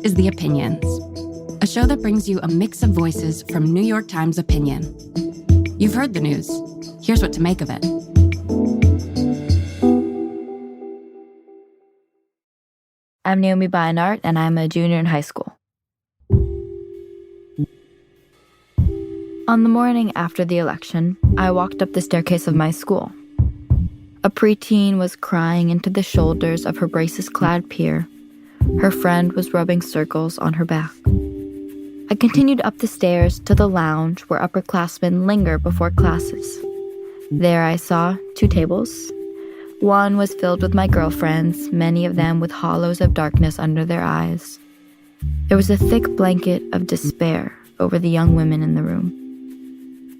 is The Opinions, a show that brings you a mix of voices from New York Times opinion. You've heard the news. Here's what to make of it. I'm Naomi Beinart, and I'm a junior in high school. On the morning after the election, I walked up the staircase of my school. A preteen was crying into the shoulders of her braces-clad peer. Her friend was rubbing circles on her back. I continued up the stairs to the lounge where upperclassmen linger before classes. There I saw 2 tables. One was filled with my girlfriends, many of them with hollows of darkness under their eyes. There was a thick blanket of despair over the young women in the room.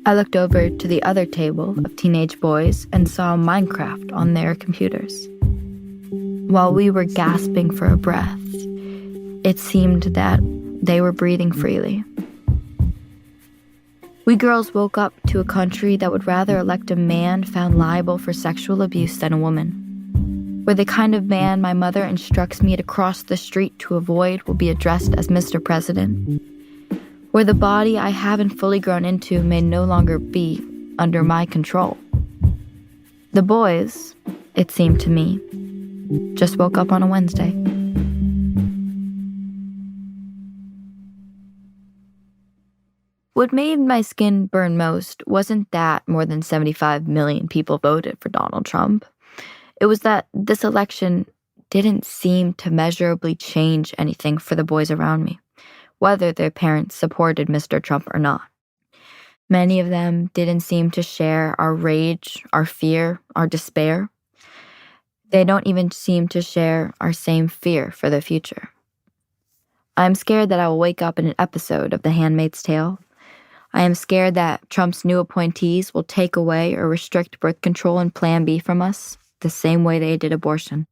I looked over to the other table of teenage boys and saw Minecraft on their computers. While we were gasping for a breath, it seemed that they were breathing freely. We girls woke up to a country that would rather elect a man found liable for sexual abuse than a woman, where the kind of man my mother instructs me to cross the street to avoid will be addressed as Mr. President, where the body I haven't fully grown into may no longer be under my control. The boys, it seemed to me, just woke up on a Wednesday. What made my skin burn most wasn't that more than 75 million people voted for Donald Trump. It was that this election didn't seem to measurably change anything for the boys around me, whether their parents supported Mr. Trump or not. Many of them didn't seem to share our rage, our fear, our despair. They don't even seem to share our same fear for the future. I'm scared that I will wake up in an episode of The Handmaid's Tale. I am scared that Trump's new appointees will take away or restrict birth control and Plan B from us, the same way they did abortion.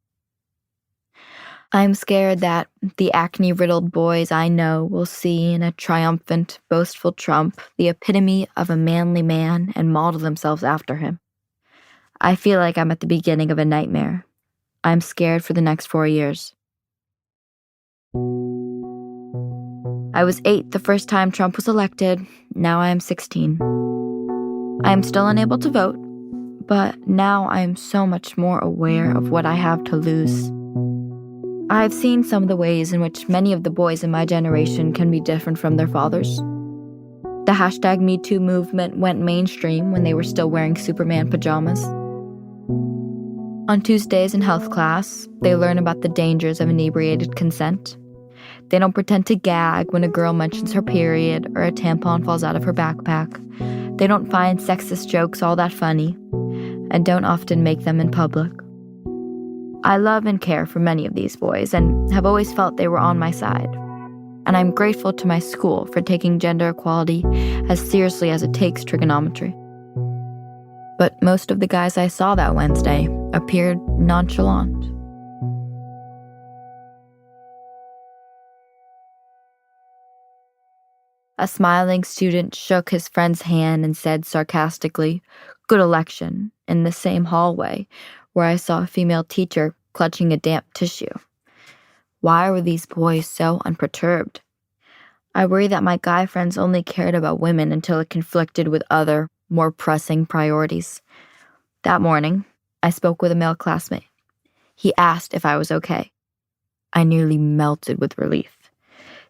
I'm scared that the acne-riddled boys I know will see in a triumphant, boastful Trump the epitome of a manly man and model themselves after him. I feel like I'm at the beginning of a nightmare. I'm scared for the next 4 years. I was 8 the first time Trump was elected. Now I am 16. I am still unable to vote, but now I am so much more aware of what I have to lose. I have seen some of the ways in which many of the boys in my generation can be different from their fathers. The #MeToo movement went mainstream when they were still wearing Superman pajamas. On Tuesdays in health class, they learn about the dangers of inebriated consent. They don't pretend to gag when a girl mentions her period or a tampon falls out of her backpack. They don't find sexist jokes all that funny, and don't often make them in public. I love and care for many of these boys and have always felt they were on my side. And I'm grateful to my school for taking gender equality as seriously as it takes trigonometry. But most of the guys I saw that Wednesday appeared nonchalant. A smiling student shook his friend's hand and said sarcastically, "Good election," in the same hallway where I saw a female teacher clutching a damp tissue. Why were these boys so unperturbed? I worry that my guy friends only cared about women until it conflicted with other, more pressing priorities. That morning, I spoke with a male classmate. He asked if I was okay. I nearly melted with relief.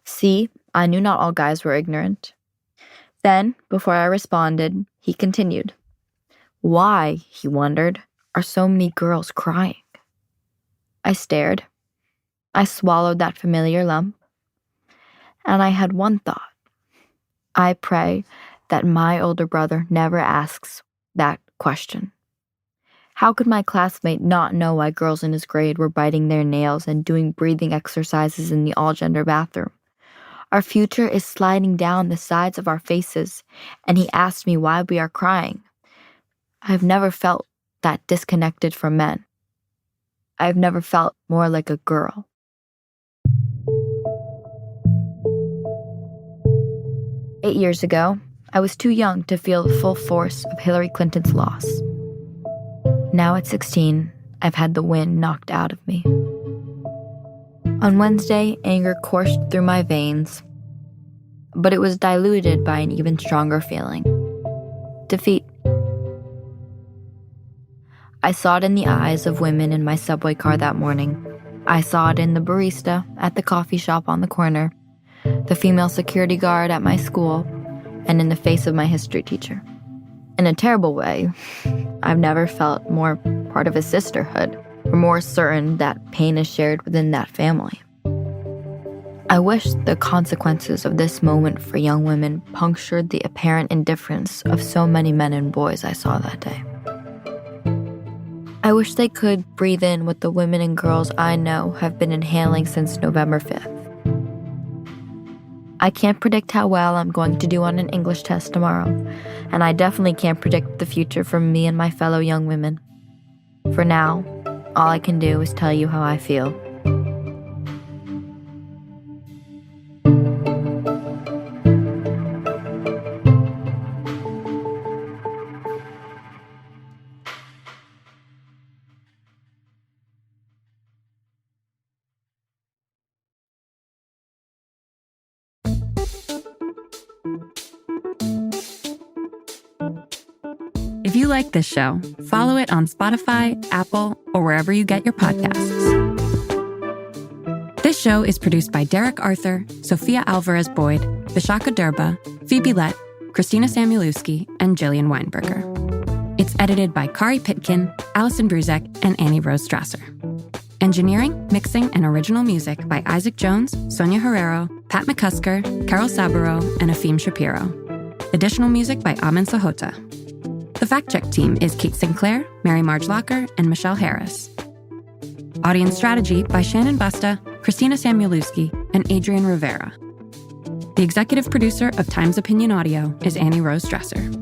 See, I knew not all guys were ignorant. Then, before I responded, he continued. Why, he wondered, are so many girls crying? I stared. I swallowed that familiar lump. And I had one thought. I pray that my older brother never asks that question. How could my classmate not know why girls in his grade were biting their nails and doing breathing exercises in the all-gender bathroom? Our future is sliding down the sides of our faces, and he asked me why we are crying. I have never felt that disconnected from men. I have never felt more like a girl. Eight years ago, I was too young to feel the full force of Hillary Clinton's loss. Now at 16, I've had the wind knocked out of me. On Wednesday, anger coursed through my veins, but it was diluted by an even stronger feeling: defeat. I saw it in the eyes of women in my subway car that morning. I saw it in the barista at the coffee shop on the corner, the female security guard at my school, and in the face of my history teacher. In a terrible way, I've never felt more part of a sisterhood, or more certain that pain is shared within that family. I wish the consequences of this moment for young women punctured the apparent indifference of so many men and boys I saw that day. I wish they could breathe in what the women and girls I know have been inhaling since November 5th. I can't predict how well I'm going to do on an English test tomorrow, and I definitely can't predict the future for me and my fellow young women. For now, all I can do is tell you how I feel. If you like this show, follow it on Spotify, Apple, or wherever you get your podcasts. This show is produced by Derek Arthur, Sophia Alvarez-Boyd, Vishaka Durba, Phoebe Lett, Christina Samuelewski, and Jillian Weinberger. It's edited by Kari Pitkin, Allison Bruzek, and Annie Rose Strasser. Engineering, mixing, and original music by Isaac Jones, Sonia Herrero, Pat McCusker, Carol Saburo, and Afim Shapiro. Additional music by Amin Sahota. The fact-check team is Kate Sinclair, Mary Marge Locker, and Michelle Harris. Audience strategy by Shannon Busta, Christina Samuelewski, and Adrian Rivera. The executive producer of Times Opinion Audio is Annie Rose Strasser.